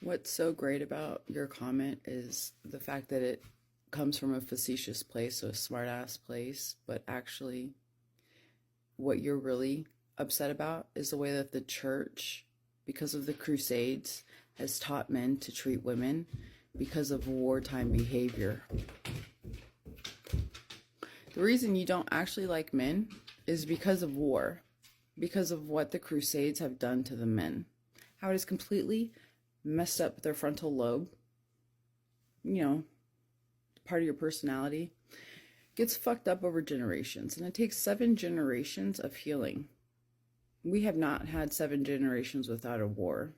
What's so great about your comment is the fact that it comes from a facetious place, so a smart ass place, but actually, what you're really upset about is the way that the church, because of the Crusades, has taught men to treat women because of wartime behavior. The reason you don't actually like men is because of war, because of what the Crusades have done to the men. How it has completely messed up their frontal lobe, part of your personality, gets fucked up over generations. And it takes 7 generations of healing. We have not had 7 generations without a war.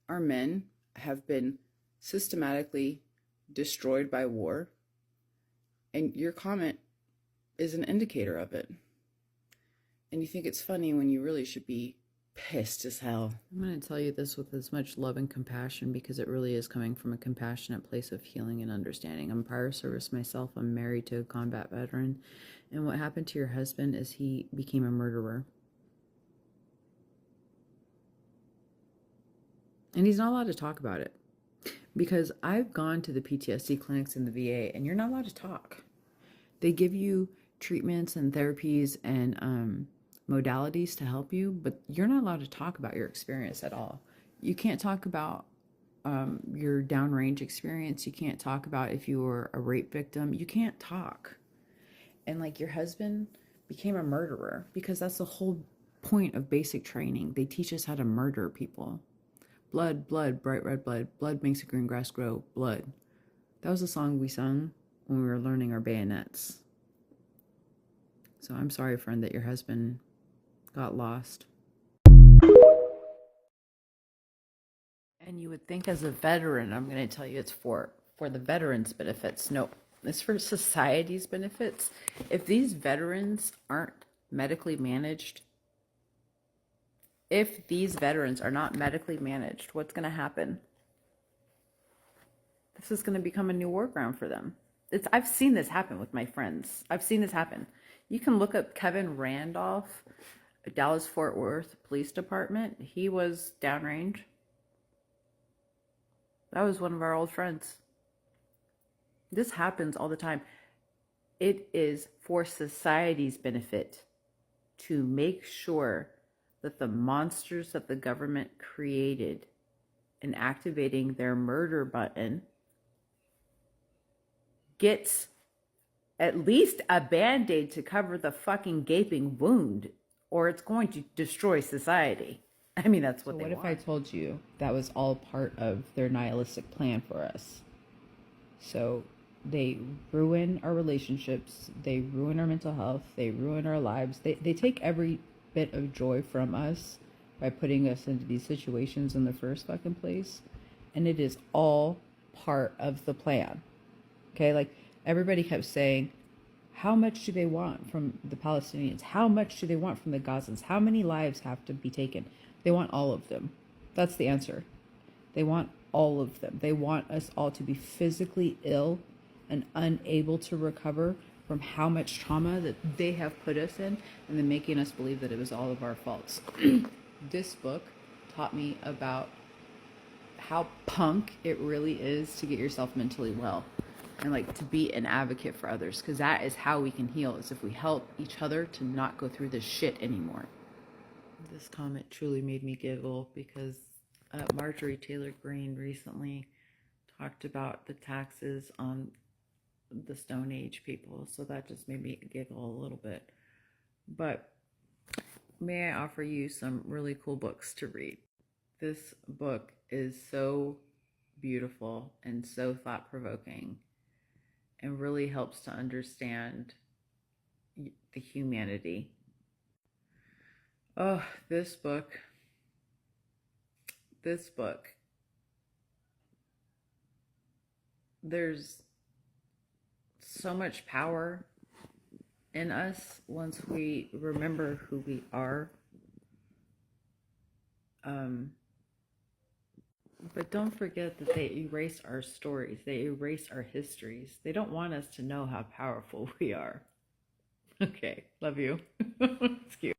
Our men have been systematically destroyed by war. And your comment is an indicator of it. And you think it's funny when you really should be pissed as hell. I'm going to tell you this with as much love and compassion because it really is coming from a compassionate place of healing and understanding. I'm prior service myself. I'm married to a combat veteran. And what happened to your husband is he became a murderer. And he's not allowed to talk about it. Because I've gone to the PTSD clinics in the VA and you're not allowed to talk. They give you treatments and therapies and modalities to help you, but you're not allowed to talk about your experience at all. You can't talk about your downrange experience. You can't talk about if you were a rape victim. You can't talk. And like your husband became a murderer because that's the whole point of basic training. They teach us how to murder people. Blood, blood, bright red blood. Blood makes the green grass grow. Blood. That was the song we sung when we were learning our bayonets. So I'm sorry, friend, that your husband got lost. And you would think as a veteran, I'm going to tell you it's for the veterans' benefits. No, it's for society's benefits. If these veterans aren't medically managed, if these veterans are not medically managed, what's going to happen? This is going to become a new war ground for them. I've seen this happen with my friends. I've seen this happen. You can look up Kevin Randolph, Dallas-Fort Worth Police Department. He was downrange. That was one of our old friends. This happens all the time. It is for society's benefit to make sure that the monsters that the government created in activating their murder button gets at least a band-aid to cover the fucking gaping wound, or it's going to destroy society. I mean, that's what they want. So what if I told you that was all part of their nihilistic plan for us? So they ruin our relationships, they ruin our mental health, they ruin our lives. They take every bit of joy from us by putting us into these situations in the first fucking place. And it is all part of the plan. Okay, like everybody kept saying, how much do they want from the Palestinians? How much do they want from the Gazans? How many lives have to be taken? They want all of them. That's the answer. They want all of them. They want us all to be physically ill and unable to recover from how much trauma that they have put us in, and then making us believe that it was all of our faults. This book taught me about how punk it really is to get yourself mentally well and like to be an advocate for others, because that is how we can heal, is if we help each other to not go through this shit anymore. This comment truly made me giggle because Marjorie Taylor Greene recently talked about the taxes on the Stone Age people, so that just made me giggle a little bit. But may I offer you some really cool books to read? This book is so beautiful and so thought-provoking and really helps to understand the humanity. Oh, this book, there's so much power in us once we remember who we are. But don't forget that they erase our stories. They erase our histories. They don't want us to know how powerful we are. Okay, love you. It's cute.